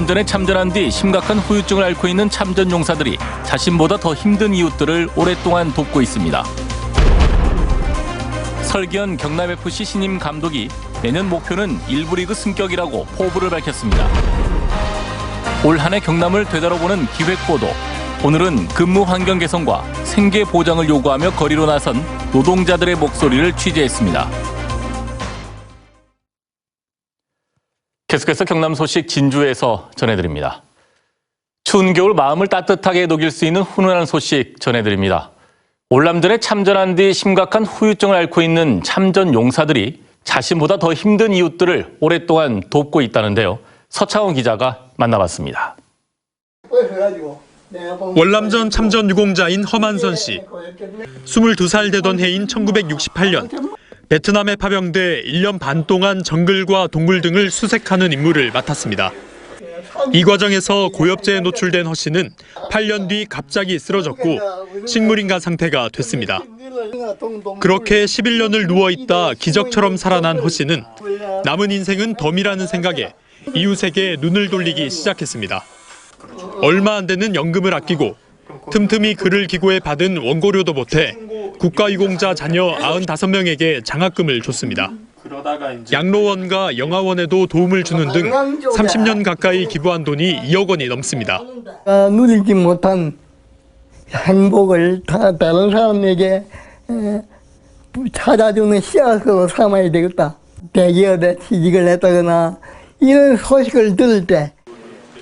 월남전에 참전한 뒤 심각한 후유증을 앓고 있는 참전 용사들이 자신보다 더 힘든 이웃들을 오랫동안 돕고 있습니다. 설기현 경남FC 신임 감독이 내년 목표는 1부 리그 승격이라고 포부를 밝혔습니다. 올 한 해 경남을 되돌아보는 기획보도. 오늘은 근무 환경 개선과 생계 보장을 요구하며 거리로 나선 노동자들의 목소리를 취재했습니다. 계속해서 경남 소식 진주에서 전해드립니다. 추운 겨울 마음을 따뜻하게 녹일 수 있는 훈훈한 소식 전해드립니다. 월남전에 참전한 뒤 심각한 후유증을 앓고 있는 참전 용사들이 자신보다 더 힘든 이웃들을 오랫동안 돕고 있다는데요. 서창원 기자가 만나봤습니다. 월남전 참전 유공자인 허만선 씨. 22살 되던 해인 1968년. 베트남에 파병돼 1년 반 동안 정글과 동물 등을 수색하는 임무를 맡았습니다. 이 과정에서 고엽제에 노출된 허 씨는 8년 뒤 갑자기 쓰러졌고 식물인간 상태가 됐습니다. 그렇게 11년을 누워있다 기적처럼 살아난 허 씨는 남은 인생은 덤이라는 생각에 이웃에게 눈을 돌리기 시작했습니다. 얼마 안 되는 연금을 아끼고 틈틈이 글을 기고해 받은 원고료도 보태 국가유공자 자녀 95명에게 장학금을 줬습니다. 양로원과 영아원에도 도움을 주는 등 30년 가까이 기부한 돈이 2억 원이 넘습니다. 누리지 못한 행복을 다른 사람에게 찾아주는 씨앗으로 삼아야 되겠다. 대기업에 취직을 했다거나 이런 소식을 들을 때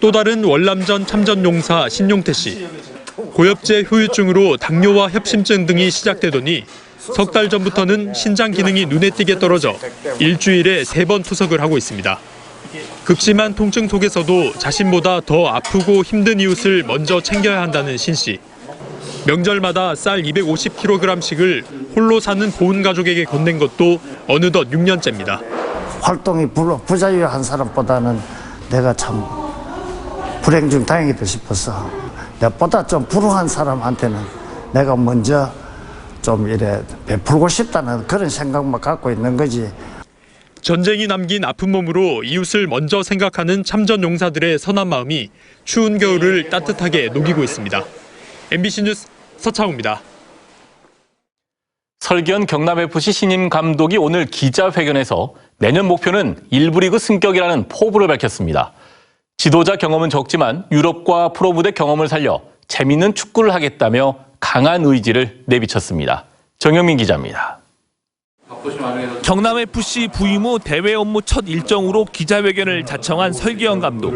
또 다른 월남전 참전 용사 신용태 씨. 고엽제 후유증으로 당뇨와 협심증 등이 시작되더니 석 달 전부터는 신장 기능이 눈에 띄게 떨어져 일주일에 3번 투석을 하고 있습니다. 극심한 통증 속에서도 자신보다 더 아프고 힘든 이웃을 먼저 챙겨야 한다는 신 씨. 명절마다 쌀 250kg씩을 홀로 사는 고은 가족에게 건넨 것도 어느덧 6년째입니다. 활동이 부자유한 사람보다는 내가 참 불행 중 다행이다 싶어서 내보다 좀 불우한 사람한테는 내가 먼저 좀 이래 베풀고 싶다는 그런 생각만 갖고 있는 거지. 전쟁이 남긴 아픈 몸으로 이웃을 먼저 생각하는 참전 용사들의 선한 마음이 추운 겨울을 따뜻하게 녹이고 있습니다. MBC 뉴스 서창우입니다. 설기현 경남FC 신임 감독이 오늘 기자회견에서 내년 목표는 1부 리그 승격이라는 포부를 밝혔습니다. 지도자 경험은 적지만 유럽과 프로부대 경험을 살려 재밌는 축구를 하겠다며 강한 의지를 내비쳤습니다. 정영민 기자입니다. 경남FC 부임 후 대회 업무 첫 일정으로 기자회견을 자청한 설기현 감독.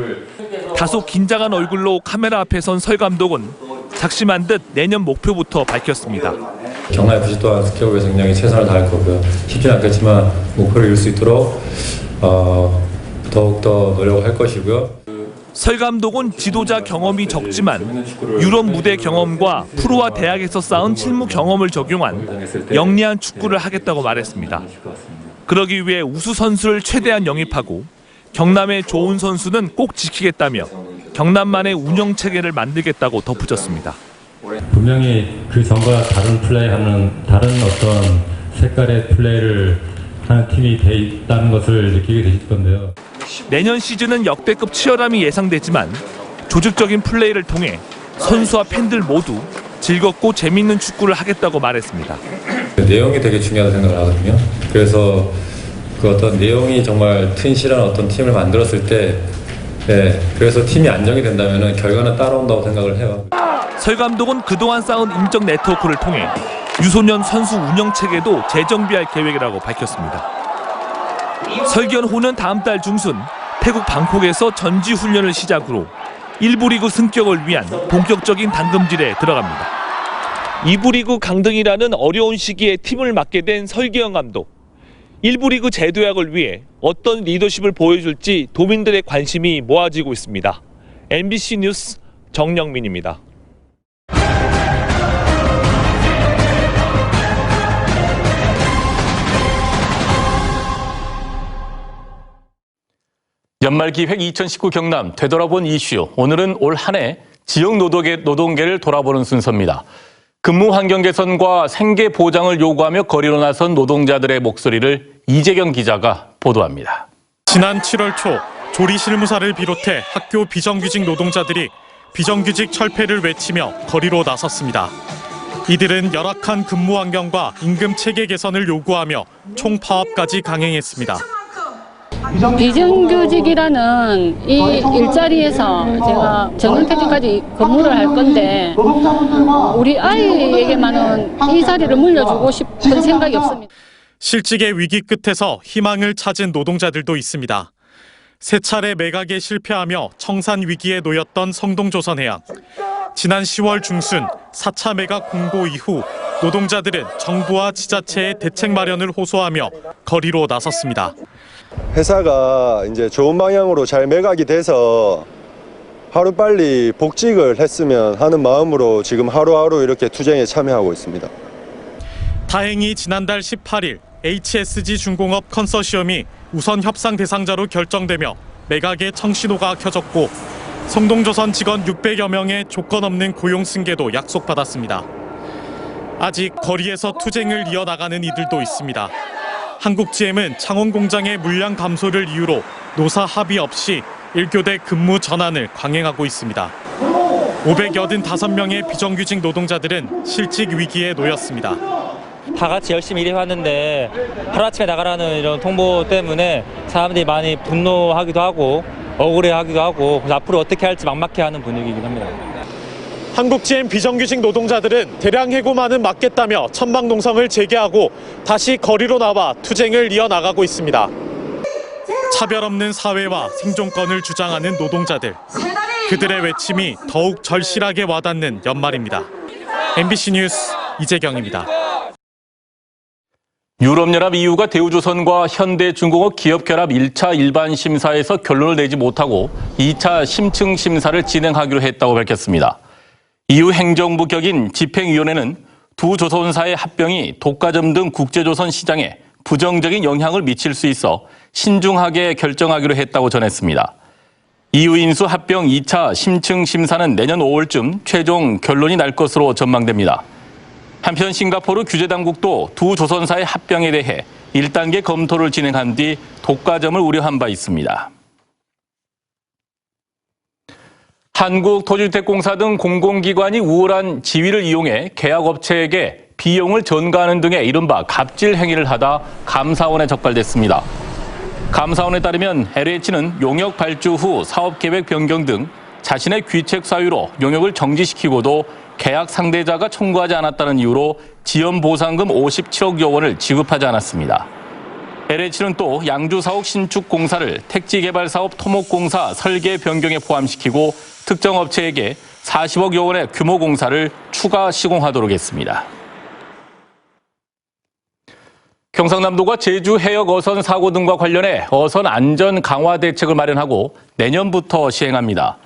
다소 긴장한 얼굴로 카메라 앞에 선 설 감독은 작심한 듯 내년 목표부터 밝혔습니다. 경남FC 또한 승격을 위해서 굉장히 최선을 다할 거고요. 쉽지는 않겠지만 목표를 이룰 수 있도록 더욱더 노력을 할 것이고요. 설 감독은 지도자 경험이 적지만 유럽 무대 경험과 프로와 대학에서 쌓은 실무 경험을 적용한 영리한 축구를 하겠다고 말했습니다. 그러기 위해 우수 선수를 최대한 영입하고 경남의 좋은 선수는 꼭 지키겠다며 경남만의 운영 체계를 만들겠다고 덧붙였습니다. 분명히 그 전과 다른 플레이하는 다른 어떤 색깔의 플레이를 하는 팀이 돼 있다는 것을 느끼게 되실 건데요. 내년 시즌은 역대급 치열함이 예상되지만 조직적인 플레이를 통해 선수와 팬들 모두 즐겁고 재밌는 축구를 하겠다고 말했습니다. 내용이 되게 중요하다고 생각을 하거든요. 그래서 그 어떤 내용이 정말 튼실한 어떤 팀을 만들었을 때 그래서 팀이 안정이 된다면 결과는 따라온다고 생각을 해요. 설 감독은 그동안 쌓은 인적 네트워크를 통해 유소년 선수 운영 체계도 재정비할 계획이라고 밝혔습니다. 설기현 호는 다음 달 중순 태국 방콕에서 전지 훈련을 시작으로 1부 리그 승격을 위한 본격적인 당금질에 들어갑니다. 2부 리그 강등이라는 어려운 시기에 팀을 맡게 된 설기현 감독. 1부 리그 재도약을 위해 어떤 리더십을 보여줄지 도민들의 관심이 모아지고 있습니다. MBC 뉴스 정영민입니다. 연말기획 2019 경남 되돌아본 이슈. 오늘은 올 한 해 지역 노동계를 돌아보는 순서입니다. 근무 환경 개선과 생계 보장을 요구하며 거리로 나선 노동자들의 목소리를 이재경 기자가 보도합니다. 지난 7월 초 조리 실무사를 비롯해 학교 비정규직 노동자들이 비정규직 철폐를 외치며 거리로 나섰습니다. 이들은 열악한 근무 환경과 임금 체계 개선을 요구하며 총파업까지 강행했습니다. 비정규직이라는 이 일자리에서 제가 정년퇴직까지 근무를 할 건데 우리 아이에게만은 이 자리를 물려주고 싶은 생각이 없습니다. 실직의 위기 끝에서 희망을 찾은 노동자들도 있습니다. 세 차례 매각에 실패하며 청산 위기에 놓였던 성동조선해양. 지난 10월 중순 4차 매각 공고 이후 노동자들은 정부와 지자체의 대책 마련을 호소하며 거리로 나섰습니다. 회사가 이제 좋은 방향으로 잘 매각이 돼서 하루빨리 복직을 했으면 하는 마음으로 지금 하루하루 이렇게 투쟁에 참여하고 있습니다. 다행히 지난달 18일 HSG 중공업 컨소시엄이 우선 협상 대상자로 결정되며 매각의 청신호가 켜졌고 성동조선 직원 600여 명의 조건 없는 고용 승계도 약속받았습니다. 아직 거리에서 투쟁을 이어나가는 이들도 있습니다. 한국GM은 창원 공장의 물량 감소를 이유로 노사 합의 없이 1교대 근무 전환을 강행하고 있습니다. 585명의 비정규직 노동자들은 실직 위기에 놓였습니다. 다 같이 열심히 일해왔는데 하루아침에 나가라는 이런 통보 때문에 사람들이 많이 분노하기도 하고 억울해하기도 하고 그래서 앞으로 어떻게 할지 막막해하는 분위기이긴 합니다. 한국GM 비정규직 노동자들은 대량 해고만은 막겠다며 천막농성을 재개하고 다시 거리로 나와 투쟁을 이어나가고 있습니다. 차별 없는 사회와 생존권을 주장하는 노동자들. 그들의 외침이 더욱 절실하게 와닿는 연말입니다. MBC 뉴스 이재경입니다. 유럽연합 EU가 대우조선과 현대중공업 기업결합 1차 일반 심사에서 결론을 내지 못하고 2차 심층 심사를 진행하기로 했다고 밝혔습니다. EU 행정부 격인 집행위원회는 두 조선사의 합병이 독과점 등 국제조선 시장에 부정적인 영향을 미칠 수 있어 신중하게 결정하기로 했다고 전했습니다. EU 인수 합병 2차 심층 심사는 내년 5월쯤 최종 결론이 날 것으로 전망됩니다. 한편 싱가포르 규제당국도 두 조선사의 합병에 대해 1단계 검토를 진행한 뒤 독과점을 우려한 바 있습니다. 한국토지주택공사 등 공공기관이 우월한 지위를 이용해 계약업체에게 비용을 전가하는 등의 이른바 갑질 행위를 하다 감사원에 적발됐습니다. 감사원에 따르면 LH는 용역 발주 후 사업계획 변경 등 자신의 귀책 사유로 용역을 정지시키고도 계약 상대자가 청구하지 않았다는 이유로 지연보상금 57억여 원을 지급하지 않았습니다. LH는 또 양주사옥 신축공사를 택지개발사업 토목공사 설계 변경에 포함시키고 특정 업체에게 40억여 원의 규모 공사를 추가 시공하도록 했습니다. 경상남도가 제주 해역 어선 사고 등과 관련해 어선 안전 강화 대책을 마련하고 내년부터 시행합니다.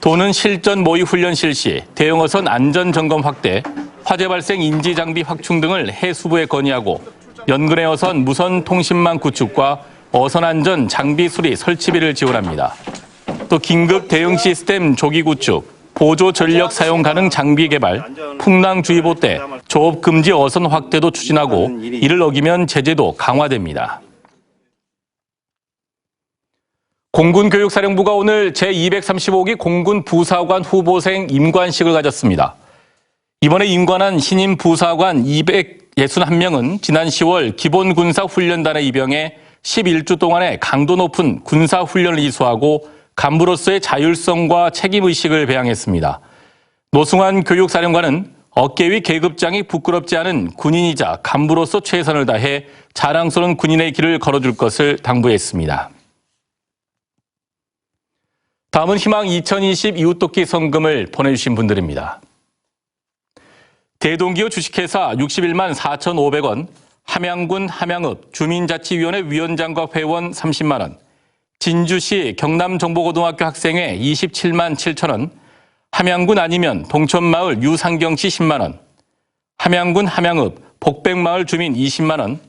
도는 실전 모의 훈련 실시, 대형 어선 안전 점검 확대, 화재 발생 인지 장비 확충 등을 해수부에 건의하고 연근해 어선 무선 통신망 구축과 어선 안전 장비 수리 설치비를 지원합니다. 또 긴급 대응 시스템 조기 구축, 보조 전력 사용 가능 장비 개발, 풍랑주의보 때 조업 금지 어선 확대도 추진하고 이를 어기면 제재도 강화됩니다. 공군교육사령부가 오늘 제235기 공군 부사관 후보생 임관식을 가졌습니다. 이번에 임관한 신임 부사관 261명은 지난 10월 기본군사훈련단에 입영해 11주 동안의 강도 높은 군사훈련을 이수하고 간부로서의 자율성과 책임의식을 배양했습니다. 노승환 교육사령관은 어깨 위 계급장이 부끄럽지 않은 군인이자 간부로서 최선을 다해 자랑스러운 군인의 길을 걸어줄 것을 당부했습니다. 다음은 희망 2020 이웃돕기 성금을 보내주신 분들입니다. 대동기업 주식회사 61만 4,500원, 함양군 함양읍 주민자치위원회 위원장과 회원 30만 원, 진주시 경남정보고등학교 학생회 27만 7천 원, 함양군 아니면 동천마을 유상경씨 10만 원, 함양군 함양읍 복백마을 주민 20만 원,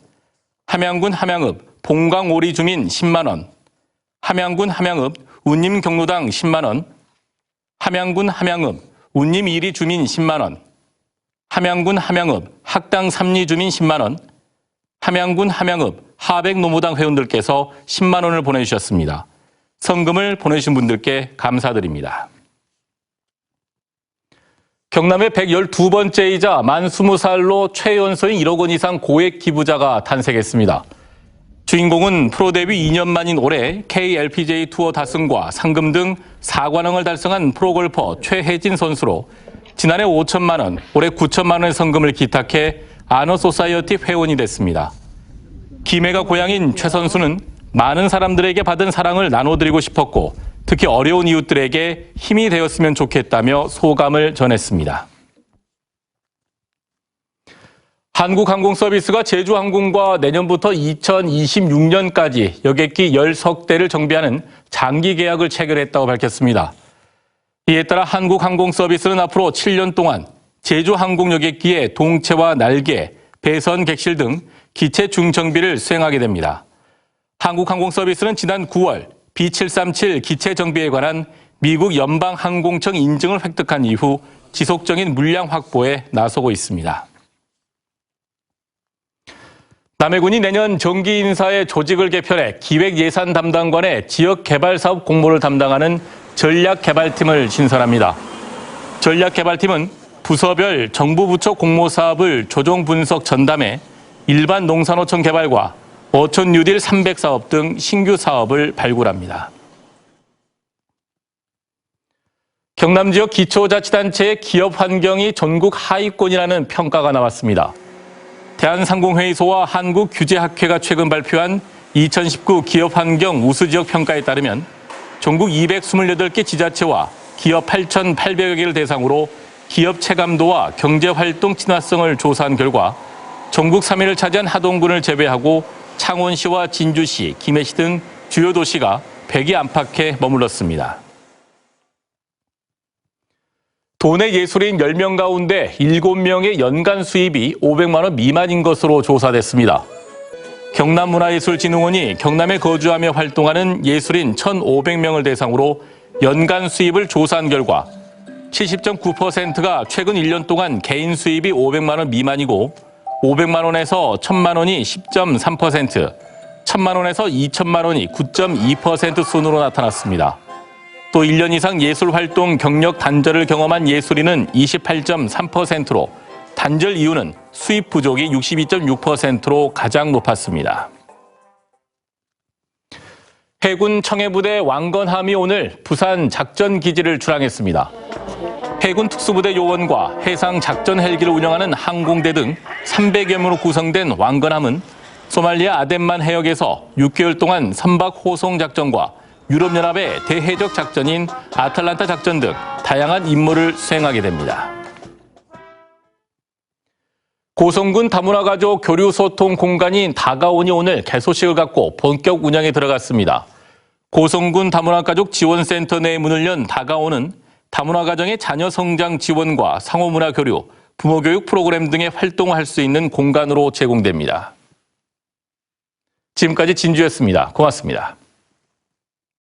함양군 함양읍 봉강오리 주민 10만 원, 함양군 함양읍 운림경로당 10만 원, 함양군 함양읍 운림이리 주민 10만 원, 함양군 함양읍 학당 3리 주민 10만 원, 함양군 함양읍 하백노무당 회원들께서 10만 원을 보내주셨습니다. 성금을 보내주신 분들께 감사드립니다. 경남의 112번째이자 만 20살로 최연소인 1억 원 이상 고액 기부자가 탄생했습니다. 주인공은 프로 데뷔 2년 만인 올해 KLPGA 투어 다승과 상금 등 4관왕을 달성한 프로골퍼 최혜진 선수로 지난해 5천만 원, 올해 9천만 원의 성금을 기탁해 아너소사이어티 회원이 됐습니다. 김해가 고향인 최 선수는 많은 사람들에게 받은 사랑을 나눠드리고 싶었고 특히 어려운 이웃들에게 힘이 되었으면 좋겠다며 소감을 전했습니다. 한국항공서비스가 제주항공과 내년부터 2026년까지 여객기 10석대를 정비하는 장기 계약을 체결했다고 밝혔습니다. 이에 따라 한국항공서비스는 앞으로 7년 동안 제주항공 여객기의 동체와 날개, 배선 객실 등 기체 중정비를 수행하게 됩니다. 한국항공서비스는 지난 9월 B737 기체 정비에 관한 미국 연방항공청 인증을 획득한 이후 지속적인 물량 확보에 나서고 있습니다. 남해군이 내년 정기 인사의 조직을 개편해 기획예산 담당관의 지역개발사업 공모를 담당하는 전략개발팀을 신설합니다. 전략개발팀은 부서별 정부 부처 공모사업을 조정 분석 전담해 일반 농산어촌 개발과 어촌 뉴딜 300사업 등 신규 사업을 발굴합니다. 경남 지역 기초자치단체의 기업 환경이 전국 하위권이라는 평가가 나왔습니다. 대한상공회의소와 한국규제학회가 최근 발표한 2019 기업환경 우수지역 평가에 따르면 전국 228개 지자체와 기업 8,800여 개를 대상으로 기업 체감도와 경제활동 친화성을 조사한 결과 전국 3위를 차지한 하동군을 제외하고 창원시와 진주시, 김해시 등 주요 도시가 100위 안팎에 머물렀습니다. 도내 예술인 10명 가운데 7명의 연간 수입이 500만 원 미만인 것으로 조사됐습니다. 경남문화예술진흥원이 경남에 거주하며 활동하는 예술인 1,500명을 대상으로 연간 수입을 조사한 결과 70.9%가 최근 1년 동안 개인 수입이 500만 원 미만이고 500만 원에서 1,000만 원이 10.3%, 1,000만 원에서 2,000만 원이 9.2% 순으로 나타났습니다. 또 1년 이상 예술활동 경력 단절을 경험한 예술인은 28.3%로 단절 이유는 수입 부족이 62.6%로 가장 높았습니다. 해군 청해부대 왕건함이 오늘 부산 작전기지를 출항했습니다. 해군 특수부대 요원과 해상 작전 헬기를 운영하는 항공대 등 300여 명으로 구성된 왕건함은 소말리아 아덴만 해역에서 6개월 동안 선박 호송 작전과 유럽연합의 대해적 작전인 아탈란타 작전 등 다양한 임무를 수행하게 됩니다. 고성군 다문화가족 교류소통 공간인 다가온이 오늘 개소식을 갖고 본격 운영에 들어갔습니다. 고성군 다문화가족 지원센터 내 문을 연 다가온은 다문화가정의 자녀 성장 지원과 상호문화 교류, 부모교육 프로그램 등의 활동을 할 수 있는 공간으로 제공됩니다. 지금까지 진주였습니다. 고맙습니다.